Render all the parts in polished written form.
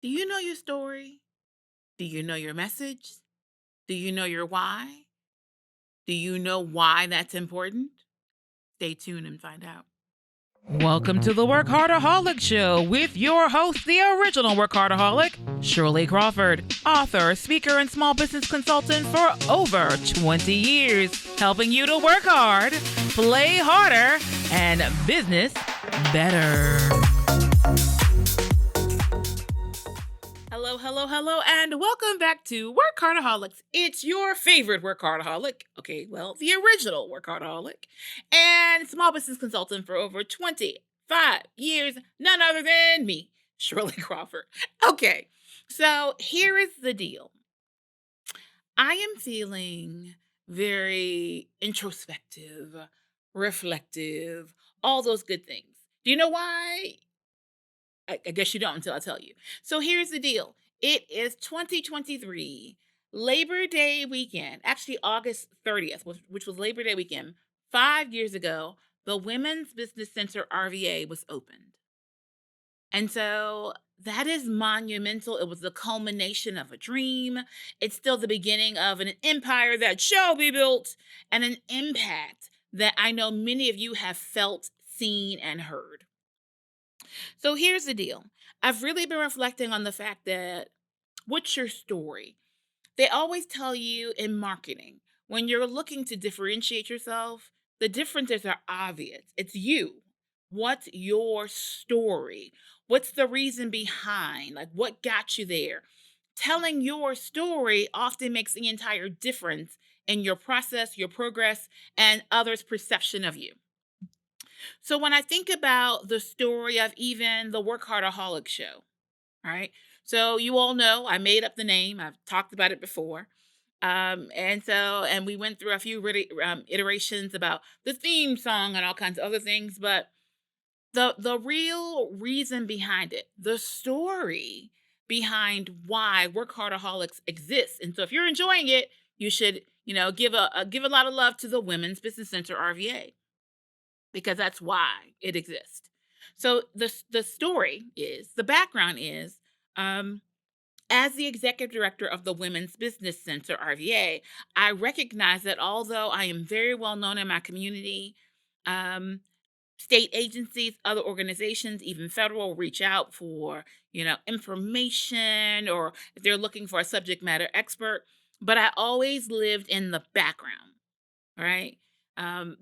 Do you know your story? Do you know your message? Do you know your why? Do you know why that's important? Stay tuned and find out. Welcome to the WorkHARDAholic Show with your host, the original WorkHARDaholic, Shirley Crawford, author, speaker, and small business consultant for over 20 years, helping you to work hard, play harder, and business better. Hello, hello, hello, and welcome back to WorkHARDaholics. It's your favorite WorkHARDaholic. Okay, well, the original WorkHARDaholic, and small business consultant for over 25 years, none other than me, Shirley Crawford. Okay, so here is the deal. I am feeling very introspective, reflective, all those good things. Do you know why? I guess you don't until I tell you. So here's the deal. It is 2023, Labor Day weekend, actually August 30th, which was Labor Day weekend. 5 years ago, the Women's Business Center RVA was opened. And so that is monumental. It was the culmination of a dream. It's still the beginning of an empire that shall be built and an impact that I know many of you have felt, seen, and heard. So here's the deal. I've really been reflecting on the fact that what's your story? They always tell you in marketing, when you're looking to differentiate yourself, the differences are obvious. It's you. What's your story? What's the reason behind? Like, what got you there? Telling your story often makes the entire difference in your process, your progress, and others' perception of you. So when I think about the story of even the WorkHARDAholic Show, right? So you all know I made up the name. I've talked about it before. And we went through a few really, iterations about the theme song and all kinds of other things. But the real reason behind it, the story behind why Workahardaholics exists. And so if you're enjoying it, you should, give a lot of love to the Women's Business Center RVA because that's why it exists. So the story is the background is um, as the executive director of the Women's Business Center RVA, I recognize that although I am very well known in my community, um, state agencies, other organizations, even federal, reach out for information or if they're looking for a subject matter expert. But I always lived in the background. Right?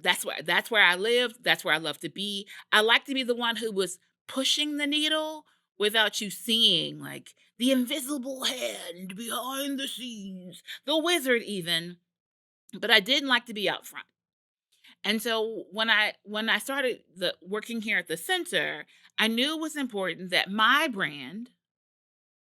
That's where I live. That's where I love to be. I like to be the one who was pushing the needle without you seeing like the invisible hand behind the scenes, the wizard even. But I didn't like to be out front. And so when I started the working here at the center, I knew it was important that my brand,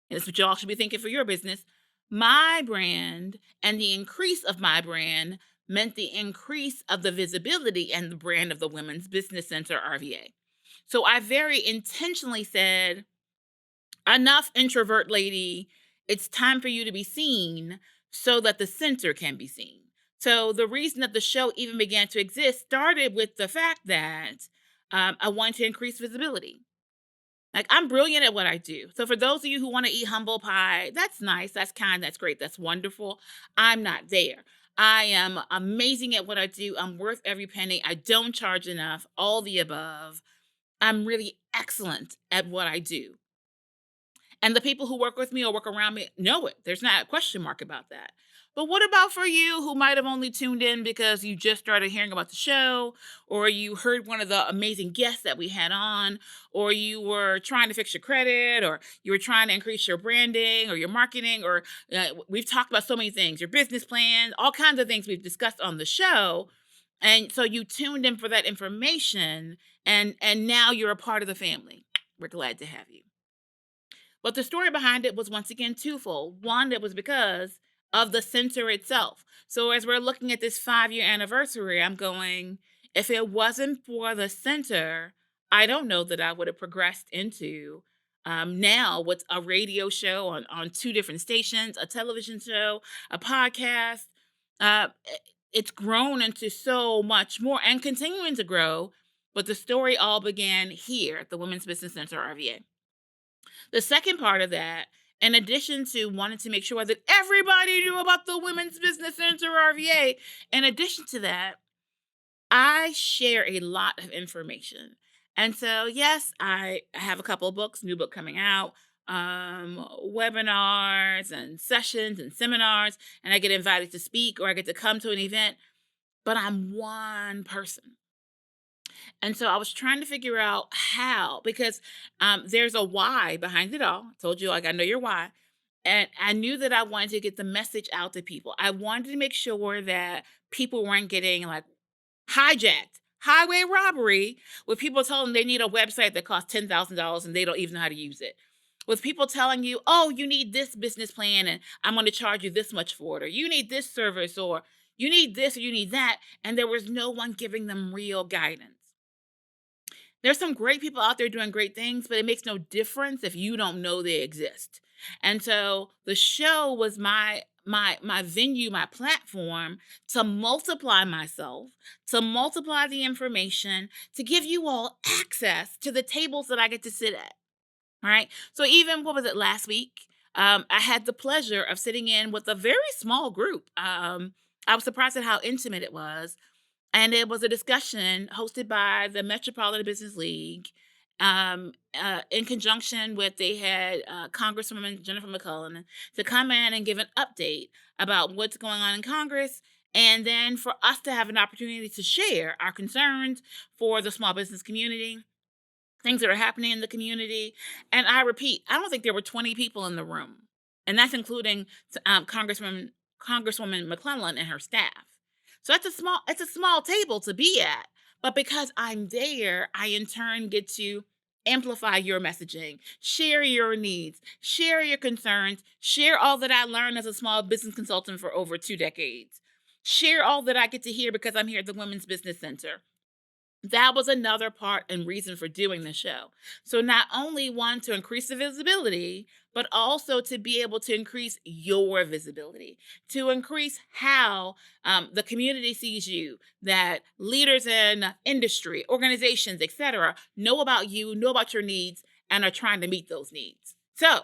and that's what y'all should be thinking for your business. My brand and the increase of my brand meant the increase of the visibility and the brand of the Women's Business Center RVA. So I very intentionally said, enough introvert lady, it's time for you to be seen so that the center can be seen. So the reason that the show even began to exist started with the fact that I wanted to increase visibility. Like, I'm brilliant at what I do. So for those of you who want to eat humble pie, that's nice, that's kind, that's great, that's wonderful. I'm not there. I am amazing at what I do. I'm worth every penny. I don't charge enough, all the above. I'm really excellent at what I do. And the people who work with me or work around me know it. There's not a question mark about that. But what about for you who might have only tuned in because you just started hearing about the show, or you heard one of the amazing guests that we had on, or you were trying to fix your credit, or you were trying to increase your branding or your marketing, or we've talked about so many things, your business plan, all kinds of things we've discussed on the show. And so you tuned in for that information, and now you're a part of the family. We're glad to have you. But the story behind it was once again twofold. One, it was because of the center itself. So as we're looking at this 5-year anniversary, I'm going, if it wasn't for the center, I don't know that I would have progressed into now what's a radio show on two different stations, a television show, a podcast. It's grown into so much more and continuing to grow. But the story all began here at the Women's Business Center RVA. The second part of that, in addition to wanting to make sure that everybody knew about the Women's Business Center, RVA, in addition to that, I share a lot of information. And so, yes, I have a couple of books, new book coming out, webinars and sessions and seminars, and I get invited to speak or I get to come to an event, but I'm one person. And so I was trying to figure out how, because there's a why behind it all. I told you, like, I know your why. And I knew that I wanted to get the message out to people. I wanted to make sure that people weren't getting like hijacked, highway robbery, with people telling them they need a website that costs $10,000 and they don't even know how to use it. With people telling you, oh, you need this business plan and I'm going to charge you this much for it, or you need this service, or you need this, or you need that. And there was no one giving them real guidance. There's some great people out there doing great things, but it makes no difference if you don't know they exist. And so the show was my venue, my platform to multiply myself, to multiply the information, to give you all access to the tables that I get to sit at. All right. So even, what was it, last week? I had the pleasure of sitting in with a very small group. I was surprised at how intimate it was. And it was a discussion hosted by the Metropolitan Business League, in conjunction with, they had Congresswoman Jennifer McCullough to come in and give an update about what's going on in Congress, and then for us to have an opportunity to share our concerns for the small business community, things that are happening in the community. And I repeat, I don't think there were 20 people in the room, and that's including Congresswoman McClellan and her staff. So it's a small table to be at, but because I'm there, I in turn get to amplify your messaging, share your needs, share your concerns, share all that I learned as a small business consultant for over 2 decades, share all that I get to hear because I'm here at the Women's Business Center. That was another part and reason for doing the show. So not only one, to increase the visibility, but also to be able to increase your visibility, to increase how the community sees you, that leaders in industry, organizations, etc., know about you, know about your needs, and are trying to meet those needs. So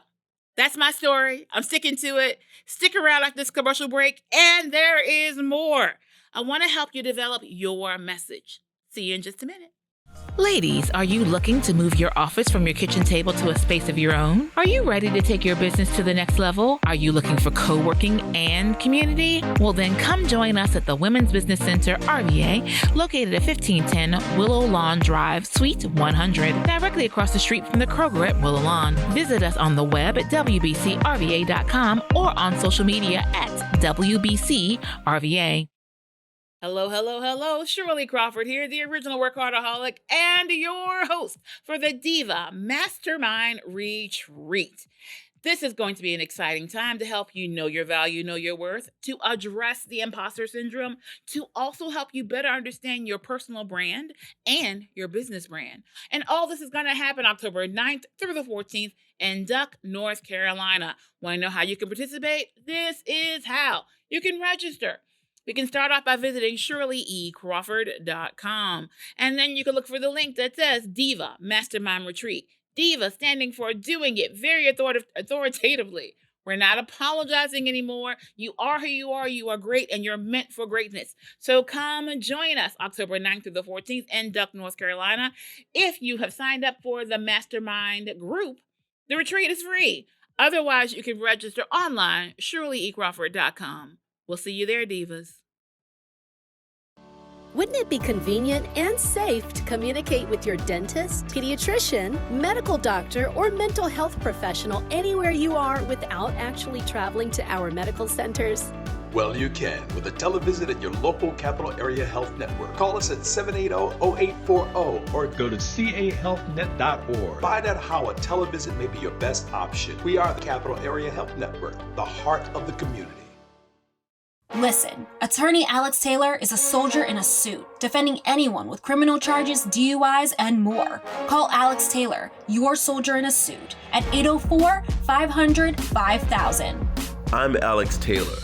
that's my story. I'm sticking to it. Stick around after this commercial break, and there is more. I want to help you develop your message. See you in just a minute. Ladies, are you looking to move your office from your kitchen table to a space of your own? Are you ready to take your business to the next level? Are you looking for co-working and community? Well, then come join us at the Women's Business Center, RVA, located at 1510 Willow Lawn Drive, Suite 100, directly across the street from the Kroger at Willow Lawn. Visit us on the web at wbcrva.com or on social media at WBCRVA. Hello. Shirley Crawford here, the original WorkHARDaholic and your host for the Diva Mastermind Retreat. This is going to be an exciting time to help you know your value, know your worth, to address the imposter syndrome, to also help you better understand your personal brand and your business brand. And all this is going to happen October 9th through the 14th in Duck, North Carolina. Want to know how you can participate? This is how. You can register. We can start off by visiting ShirleyECrawford.com. And then you can look for the link that says Diva Mastermind Retreat. Diva standing for doing it very authoritatively. We're not apologizing anymore. You are who you are. You are great, and you're meant for greatness. So come and join us October 9th through the 14th in Duck, North Carolina. If you have signed up for the Mastermind group, the retreat is free. Otherwise, you can register online, ShirleyECrawford.com. We'll see you there, divas. Wouldn't it be convenient and safe to communicate with your dentist, pediatrician, medical doctor, or mental health professional anywhere you are without actually traveling to our medical centers? Well, you can with a televisit at your local Capital Area Health Network. Call us at 780-0840 or go to cahealthnet.org. Find out how a televisit may be your best option. We are the Capital Area Health Network, the heart of the community. Listen, Attorney Alex Taylor is a soldier in a suit, defending anyone with criminal charges, DUIs, and more. Call Alex Taylor, your soldier in a suit, at 804-500-5000. I'm Alex Taylor.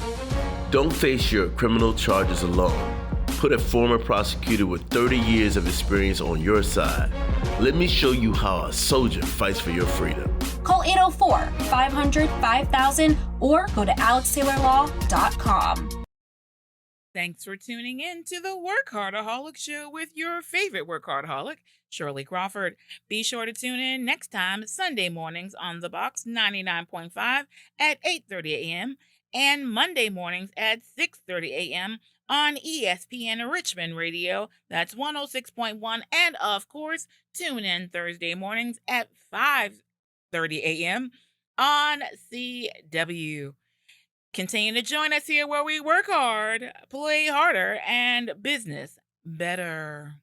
Don't face your criminal charges alone. Put a former prosecutor with 30 years of experience on your side. Let me show you how a soldier fights for your freedom. Call 804-500-5000 or go to alextaylorlaw.com. Thanks for tuning in to the WorkHARDAholic Show with your favorite workaholic, Shirley Crawford. Be sure to tune in next time, Sunday mornings on The Box 99.5 at 8:30 a.m. and Monday mornings at 6:30 a.m. on ESPN Richmond Radio. That's 106.1. And of course, tune in Thursday mornings at 5:30 a.m. on CW. Continue to join us here where we work hard, play harder, and business better.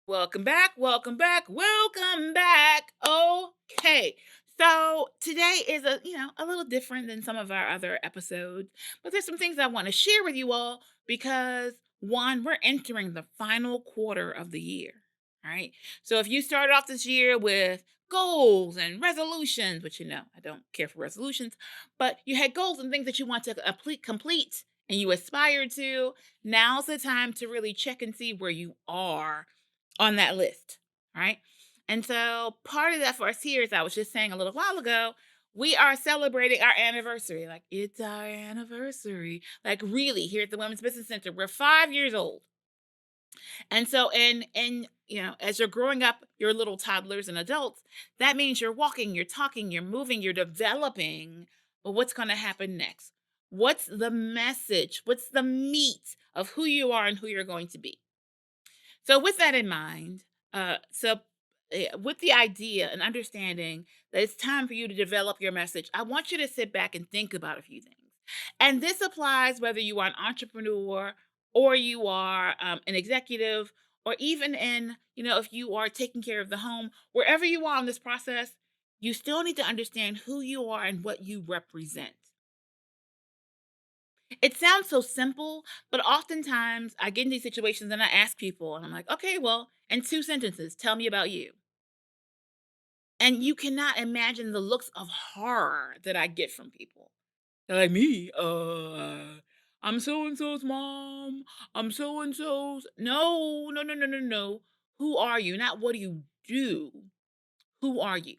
Welcome back, welcome back, welcome back. Okay, so today is a little different than some of our other episodes, but there's some things I want to share with you all because one, we're entering the final quarter of the year. All right. So if you started off this year with goals and resolutions, which I don't care for resolutions, but you had goals and things that you want to complete and you aspire to, now's the time to really check and see where you are on that list. All right. And so part of that for us here, as I was just saying a little while ago, we are celebrating our anniversary. Like, it's our anniversary. Like, really, here at the Women's Business Center, we're 5 years old. And so, as you're growing up, your little toddlers and adults, that means you're walking, you're talking, you're moving, you're developing. But what's going to happen next? What's the message? What's the meat of who you are and who you're going to be? So with that in mind, with the idea and understanding that it's time for you to develop your message, I want you to sit back and think about a few things. And this applies whether you are an entrepreneur or you are an executive, or even if you are taking care of the home, wherever you are in this process, you still need to understand who you are and what you represent. It sounds so simple, but oftentimes I get in these situations and I ask people, and I'm like, okay, well, in 2 sentences, tell me about you. And you cannot imagine the looks of horror that I get from people. They're like, me, I'm so-and-so's mom. I'm so-and-so's. No, no, no, no, no, no. Who are you? Not what do you do? Who are you?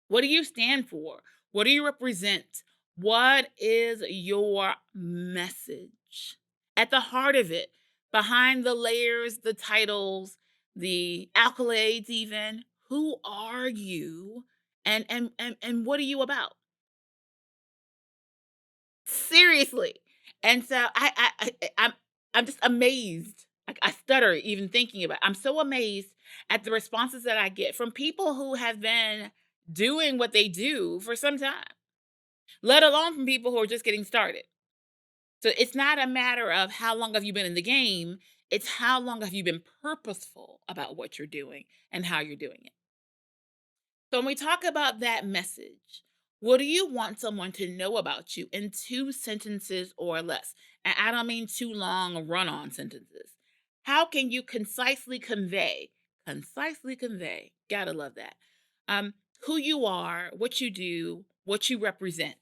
What do you stand for? What do you represent? What is your message? At the heart of it, behind the layers, the titles, the accolades even, who are you and what are you about? Seriously. And so I'm just amazed. I stutter even thinking about it. I'm so amazed at the responses that I get from people who have been doing what they do for some time, let alone from people who are just getting started. So it's not a matter of how long have you been in the game, it's how long have you been purposeful about what you're doing and how you're doing it. So when we talk about that message, what do you want someone to know about you in 2 sentences or less? And I don't mean too long run-on sentences. How can you concisely convey, gotta love that, who you are, what you do, what you represent?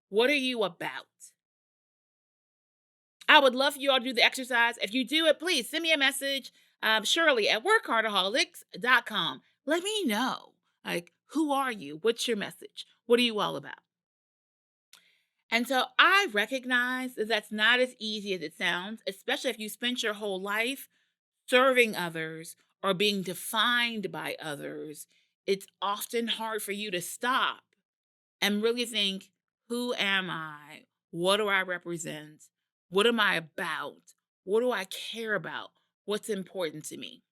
What are you about? I would love for you all to do the exercise. If you do it, please send me a message, Shirley at WorkHARDaholics.com. Let me know, like, who are you? What's your message? What are you all about? And so I recognize that that's not as easy as it sounds, especially if you spent your whole life serving others or being defined by others. It's often hard for you to stop and really think, who am I? What do I represent? What am I about? What do I care about? What's important to me?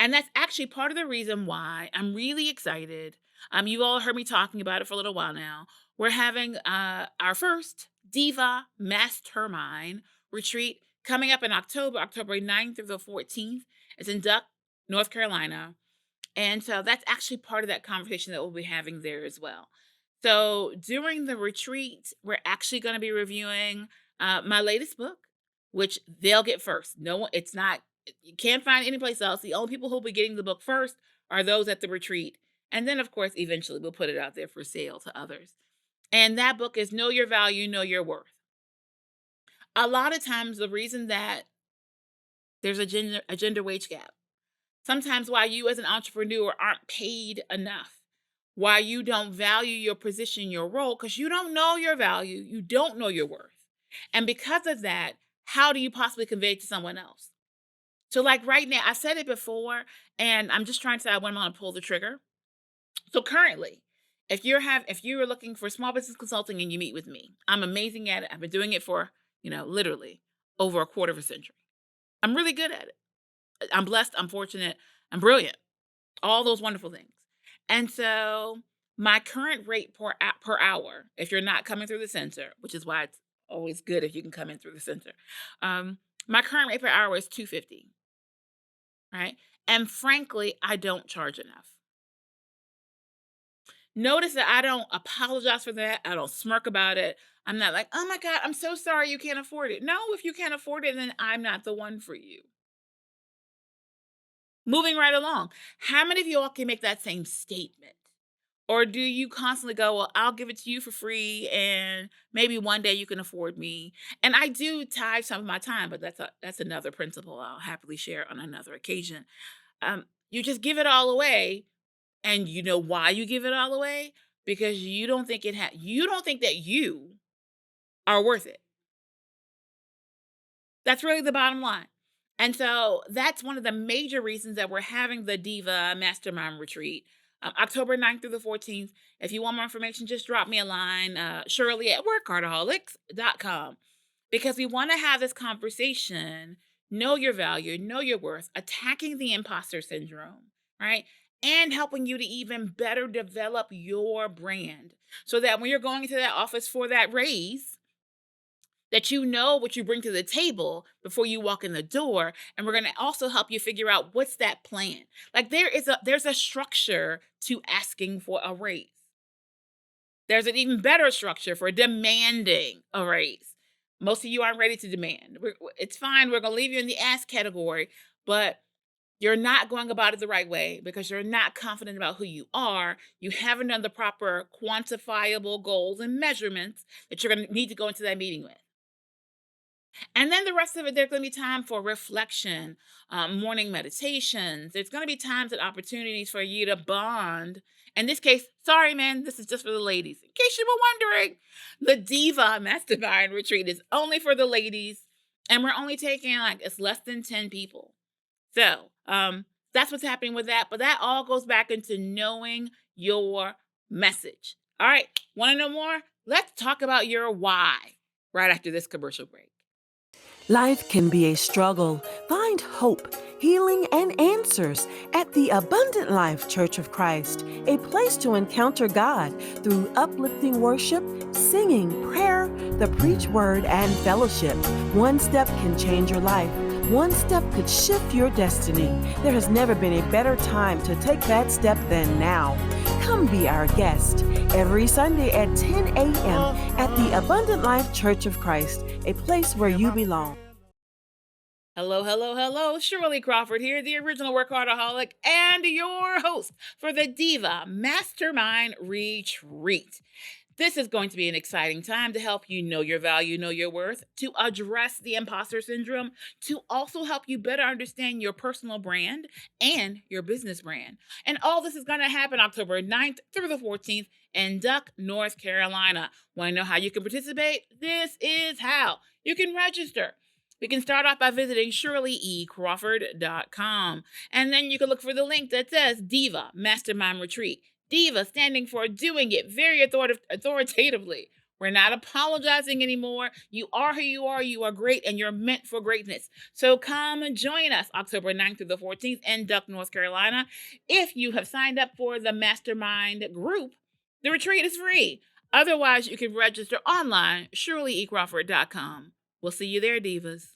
And that's actually part of the reason why I'm really excited. You all heard me talking about it for a little while now. We're having our first Diva Mastermind retreat coming up in October 9th through the 14th. It's in Duck, North Carolina. And so that's actually part of that conversation that we'll be having there as well. So during the retreat, we're actually going to be reviewing my latest book, which they'll get first. No one, it's not, you can't find anyplace else. The only people who'll be getting the book first are those at the retreat. And then, of course, eventually we'll put it out there for sale to others. And that book is Know Your Value, Know Your Worth. A lot of times, the reason that there's a gender wage gap, sometimes why you as an entrepreneur aren't paid enough, why you don't value your position, your role, because you don't know your value, you don't know your worth. And because of that, how do you possibly convey it to someone else? So like right now, I said it before, and I'm just trying to decide when I'm going to pull the trigger. So currently, if you're looking for small business consulting and you meet with me, I'm amazing at it. I've been doing it for, literally over a quarter of a century. I'm really good at it. I'm blessed, I'm fortunate, I'm brilliant. All those wonderful things. And so my current rate per hour, if you're not coming through the center, which is why it's always good if you can come in through the center. My current rate per hour is $250, right? And frankly, I don't charge enough. Notice that I don't apologize for that. I don't smirk about it. I'm not like, oh my God, I'm so sorry you can't afford it. No, if you can't afford it, then I'm not the one for you. Moving right along. How many of you all can make that same statement? Or do you constantly go, well, I'll give it to you for free and maybe one day you can afford me? And I do tithe some of my time, but that's another principle I'll happily share on another occasion. You just give it all away. And you know why you give it all away? Because you don't think you don't think that you are worth it. That's really the bottom line. And so that's one of the major reasons that we're having the Diva Mastermind Retreat, October 9th through the 14th. If you want more information, just drop me a line, Shirley at WorkHARDaholics.com, because we want to have this conversation, know your value, know your worth, attacking the imposter syndrome, right? And helping you to even better develop your brand so that when you're going into that office for that raise, that you know what you bring to the table before you walk in the door. And we're going to also help you figure out what's that plan. Like there's a structure to asking for a raise. There's an even better structure for demanding a raise. Most of you aren't ready to demand. It's fine. We're going to leave you in the ask category, but you're not going about it the right way because you're not confident about who you are. You haven't done the proper quantifiable goals and measurements that you're going to need to go into that meeting with. And then the rest of it, there's going to be time for reflection, morning meditations. There's going to be times and opportunities for you to bond. In this case, sorry, man, this is just for the ladies. In case you were wondering, the Diva Mastermind Retreat is only for the ladies. And we're only taking it's less than 10 people. So that's what's happening with that. But that all goes back into knowing your message. All right. Want to know more? Let's talk about your why right after this commercial break. Life can be a struggle. Find hope, healing, and answers at the Abundant Life Church of Christ, a place to encounter God through uplifting worship, singing, prayer, the preach word, and fellowship. One step can change your life. One step could shift your destiny. There has never been a better time to take that step than now. Come be our guest every Sunday at 10 a.m. at the Abundant Life Church of Christ, a place where you belong. Hello, hello, hello. Shirley Crawford here, the original WorkHARDaholic and your host for the Diva Mastermind Retreat. This is going to be an exciting time to help you know your value, know your worth, to address the imposter syndrome, to also help you better understand your personal brand and your business brand. And all this is going to happen October 9th through the 14th in Duck, North Carolina. Want to know how you can participate? This is how. You can register. We can start off by visiting ShirleyECrawford.com. And then you can look for the link that says Diva Mastermind Retreat. Diva standing for doing it very authoritatively. We're not apologizing anymore. You are who you are. You are great, and you're meant for greatness. So come and join us October 9th through the 14th in Duck, North Carolina. If you have signed up for the mastermind group, the retreat is free. Otherwise, you can register online, ShirleyECrawford.com. We'll see you there, divas.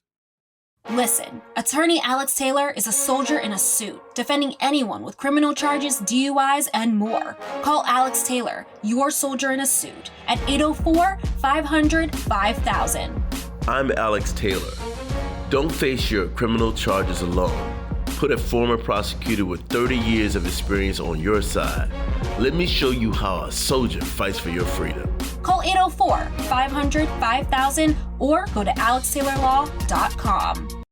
Listen, attorney Alex Taylor is a soldier in a suit, defending anyone with criminal charges, DUIs, and more. Call Alex Taylor, your soldier in a suit, at 804-500-5000. I'm Alex Taylor. Don't face your criminal charges alone. Put a former prosecutor with 30 years of experience on your side. Let me show you how a soldier fights for your freedom. Call 804-500-5000 or go to alextaylorlaw.com.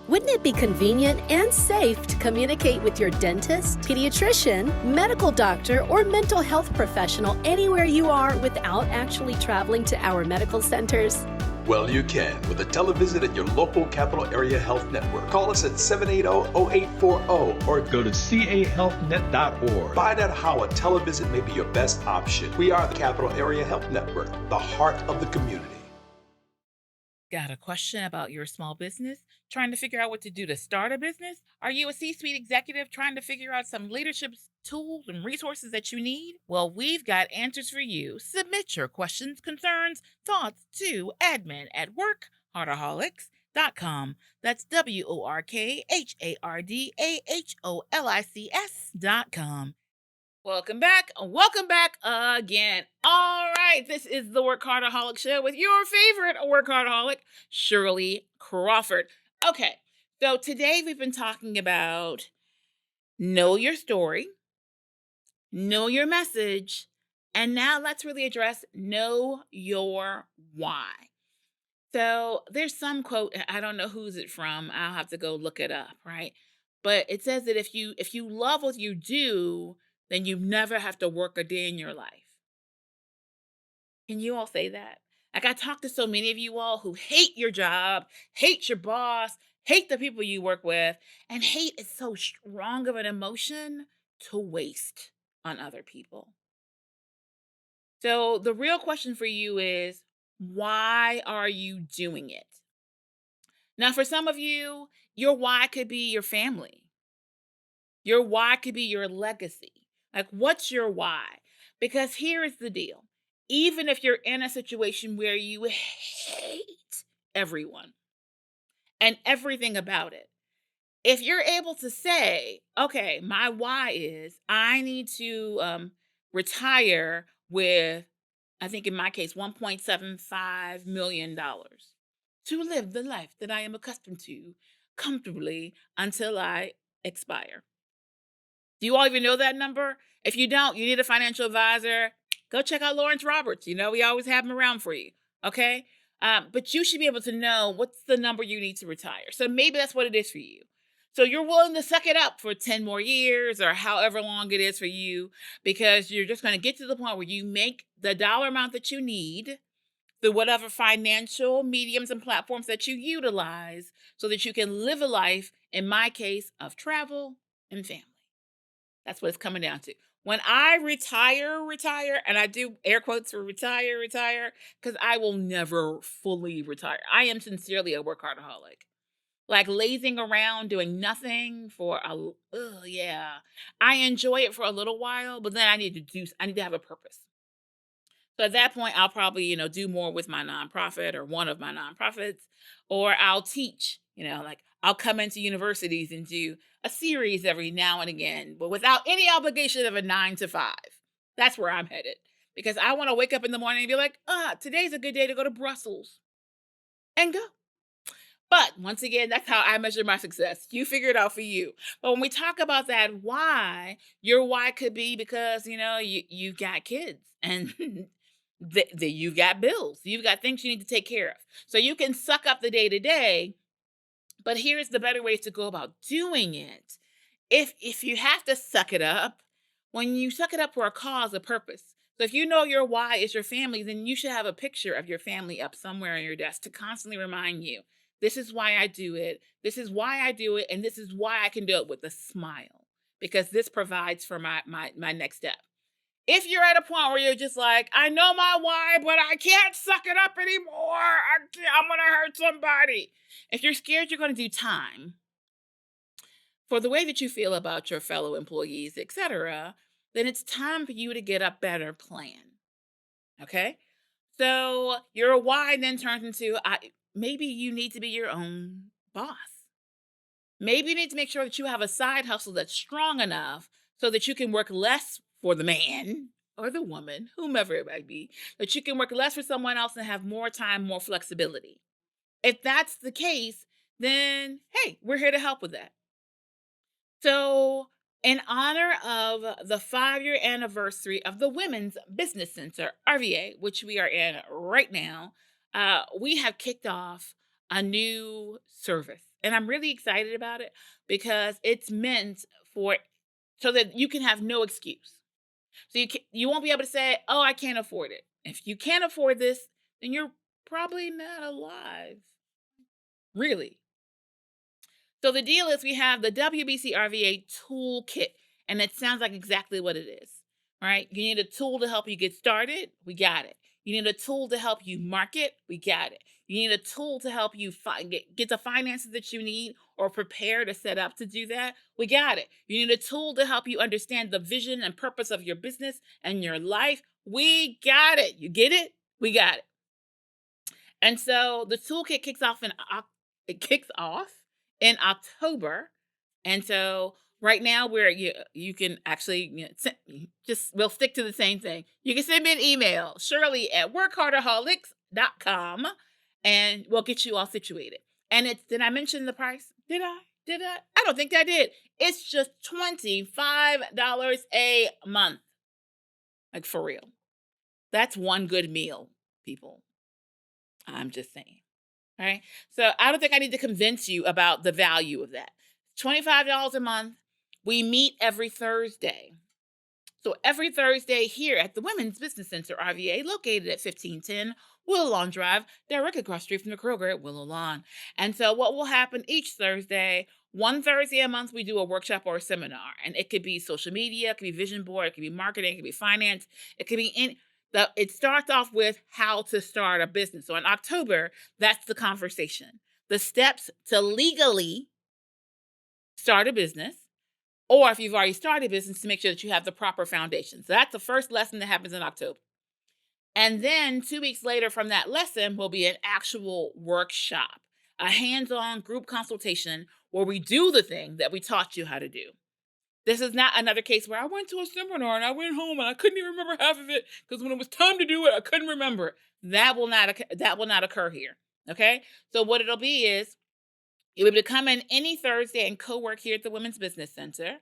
Wouldn't it be convenient and safe to communicate with your dentist, pediatrician, medical doctor, or mental health professional anywhere you are without actually traveling to our medical centers? Well, you can with a televisit at your local capital area health network. Call us at 780-0840 or Go to cahealthnet.org. find out how a televisit may be your best option. We are the Capital Area Health Network, the heart of the community. Got a question about your small business? Trying to figure out what to do to start a business? Are you a C suite executive trying to figure out some leadership tools and resources that you need? Well, we've got answers for you. Submit your questions, concerns, thoughts to admin@workHARDaholics.com. That's WorkHARDaholics.com. Welcome back. Welcome back again. All right. This is the WorkHARDaholic Show with your favorite WorkHARDaholic, Shirley Crawford. Okay. So today we've been talking about know your story, know your message, and now let's really address know your why. So there's some quote, I don't know who's it from. I'll have to go look it up, right? But it says that if you love what you do, then you never have to work a day in your life. Can you all say that? Like I talk to so many of you all who hate your job, hate your boss, hate the people you work with, and hate is so strong of an emotion to waste on other people. So the real question for you is, why are you doing it? Now, for some of you, your why could be your family. Your why could be your legacy. Like, what's your why? Because here is the deal. Even if you're in a situation where you hate everyone and everything about it, if you're able to say, okay, my why is I need to retire with, I think in my case, $1.75 million to live the life that I am accustomed to comfortably until I expire. Do you all even know that number? If you don't, you need a financial advisor. Go check out Lawrence Roberts. We always have him around for you. Okay. But you should be able to know what's the number you need to retire. So maybe that's what it is for you. So you're willing to suck it up for 10 more years or however long it is for you, because you're just going to get to the point where you make the dollar amount that you need through whatever financial mediums and platforms that you utilize so that you can live a life, in my case, of travel and family. That's what it's coming down to. When I retire, and I do air quotes for retire, because I will never fully retire. I am sincerely a workaholic. Like lazing around, doing nothing for yeah. I enjoy it for a little while, but then I need to have a purpose. So at that point, I'll probably, do more with my nonprofit or one of my nonprofits, or I'll teach, like I'll come into universities and do a series every now and again, but without any obligation of a 9 to 5. That's where I'm headed, because I want to wake up in the morning and be like, today's a good day to go to Brussels and go. But once again, that's how I measure my success. You figure it out for you. But when we talk about that why, your why could be because, you've got kids and you've got bills. You've got things you need to take care of. So you can suck up the day to day, but here's the better ways to go about doing it. If you have to suck it up, when you suck it up for a cause, a purpose. So if you know your why is your family, then you should have a picture of your family up somewhere on your desk to constantly remind you, this is why I do it. This is why I do it. And this is why I can do it with a smile, because this provides for my next step. If you're at a point where you're just like, I know my why, but I can't suck it up anymore. I'm going to hurt somebody. If you're scared you're going to do time for the way that you feel about your fellow employees, etc., then it's time for you to get a better plan. Okay? So your why then turns into, maybe you need to be your own boss. Maybe you need to make sure that you have a side hustle that's strong enough so that you can work less for the man or the woman, whomever it might be, that you can work less for someone else and have more time, more flexibility. If that's the case, then, hey, we're here to help with that. So in honor of the 5-year anniversary of the Women's Business Center, RVA, which we are in right now, we have kicked off a new service. And I'm really excited about it because it's meant for so that you can have no excuse. So you won't be able to say, "Oh, I can't afford it." If you can't afford this, then you're probably not alive. Really. So the deal is we have the WBC RVA toolkit, and it sounds like exactly what it is, right? You need a tool to help you get started. We got it. You need a tool to help you market. We got it. You need a tool to help you get the finances that you need or prepare to set up to do that. We got it. You need a tool to help you understand the vision and purpose of your business and your life. We got it. You get it? We got it. And so the toolkit kicks off in October. And so right now you can actually we'll stick to the same thing. You can send me an email, Shirley at WorkHARDaholics.com, and we'll get you all situated. And did I mention the price? Did I? I don't think I did. It's just $25 a month. Like, for real. That's one good meal, people. I'm just saying. All right. So I don't think I need to convince you about the value of that. $25 a month. We meet every Thursday. So every Thursday here at the Women's Business Center, RVA, located at 1510 Willow Lawn Drive, directly across the street from the Kroger at Willow Lawn. And so what will happen each Thursday, one Thursday a month, we do a workshop or a seminar. And it could be social media, it could be vision board, it could be marketing, it could be finance, it could be it starts off with how to start a business. So in October, that's the conversation. The steps to legally start a business, or if you've already started a business, to make sure that you have the proper foundation. So that's the first lesson that happens in October. And then 2 weeks later from that lesson will be an actual workshop, a hands-on group consultation where we do the thing that we taught you how to do. This is not another case where I went to a seminar and I went home and I couldn't even remember half of it because when it was time to do it, I couldn't remember it. That will not occur here. Okay? So what it'll be is you'll be able to come in any Thursday and co-work here at the Women's Business Center.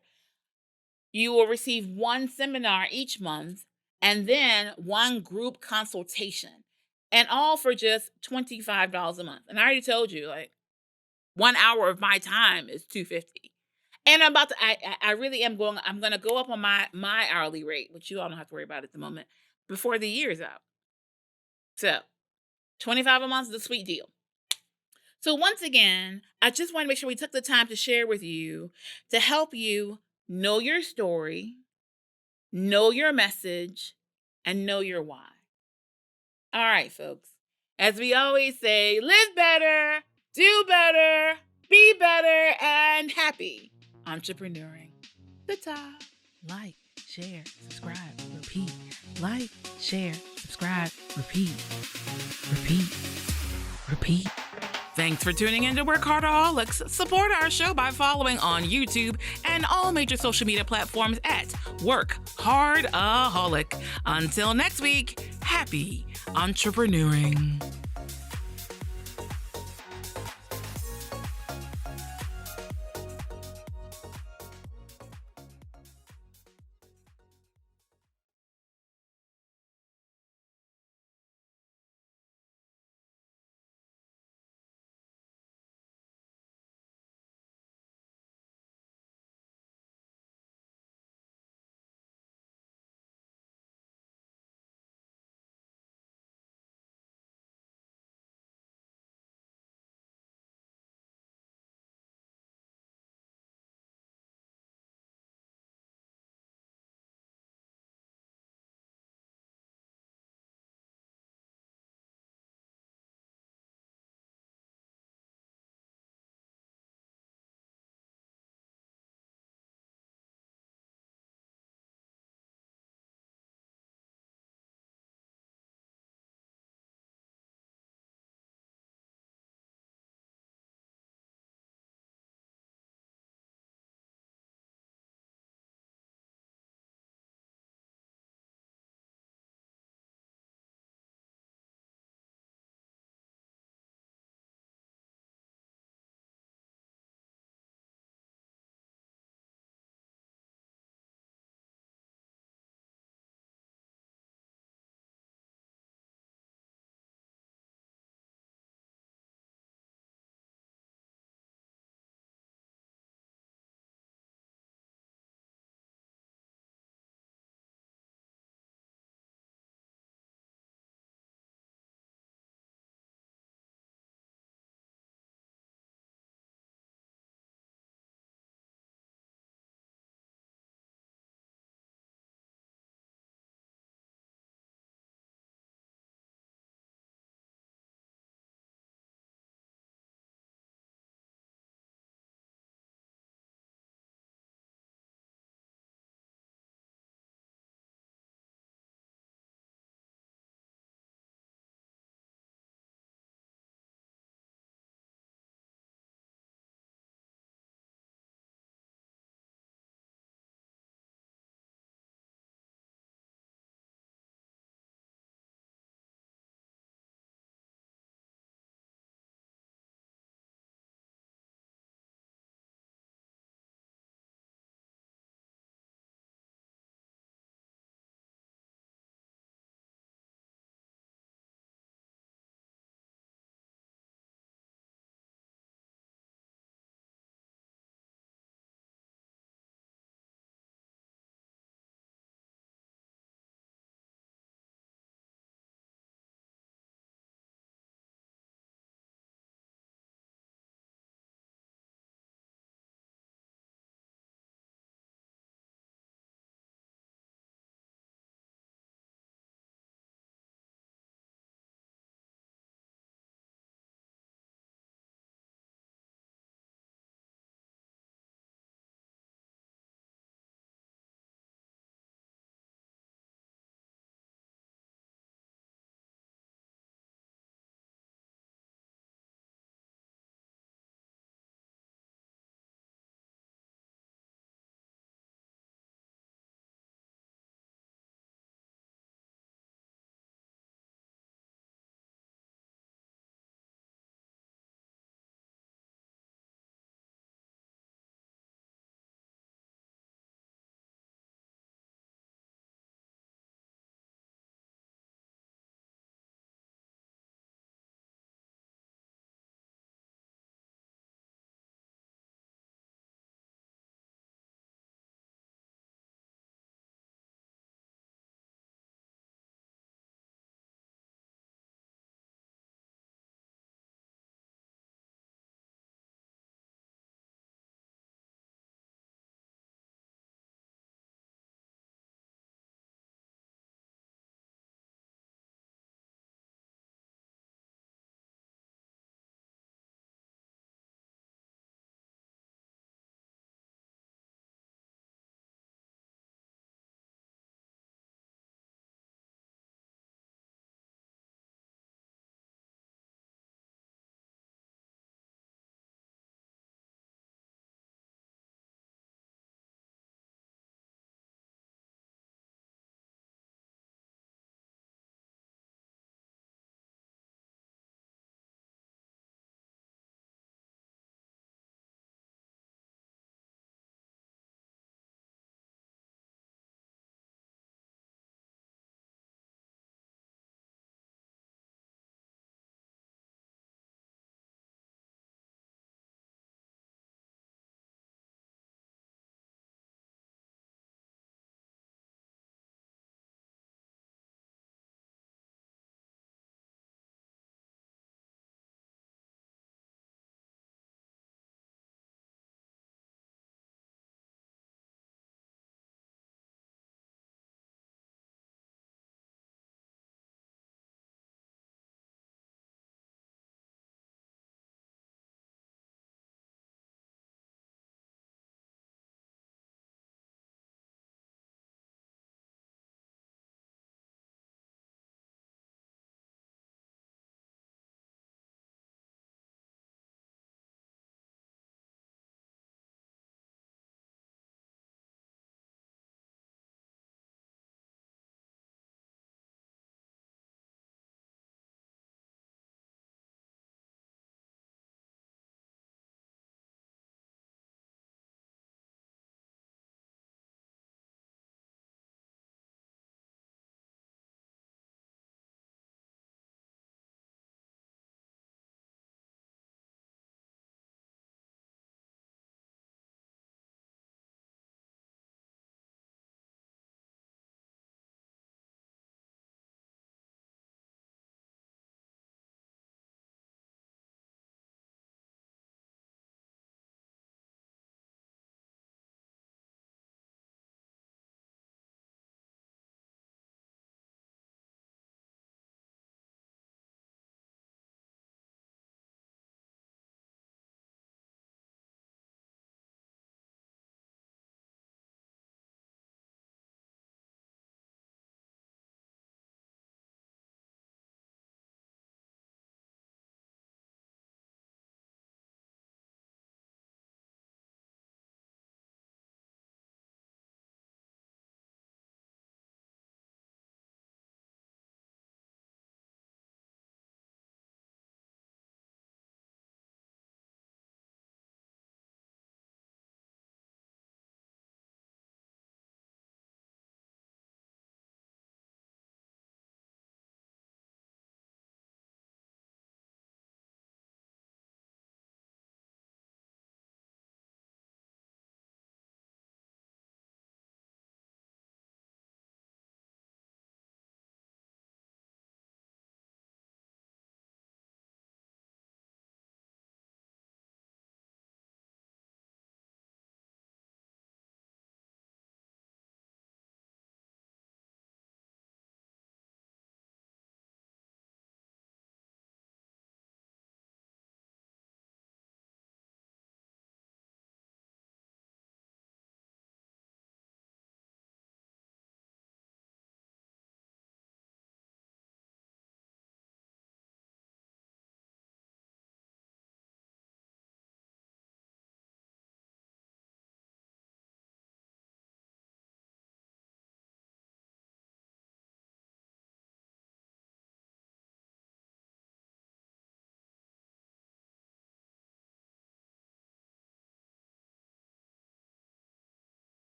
You will receive one seminar each month and then one group consultation, and all for just $25 a month. And I already told you, like, 1 hour of my time is $250. And I'm going to go up on my hourly rate, which you all don't have to worry about at the moment, before the year's out. So $25 a month is a sweet deal. So once again, I just want to make sure we took the time to share with you to help you know your story, know your message, and know your why. All right, folks. As we always say, live better, do better, be better, and happy entrepreneuring. Ta-ta. Like, share, subscribe, repeat. Like, share, subscribe, repeat. Repeat. Repeat. Thanks for tuning in to WorkHARDaholics. Support our show by following on YouTube and all major social media platforms at WorkHARDaholic. Until next week, happy entrepreneuring.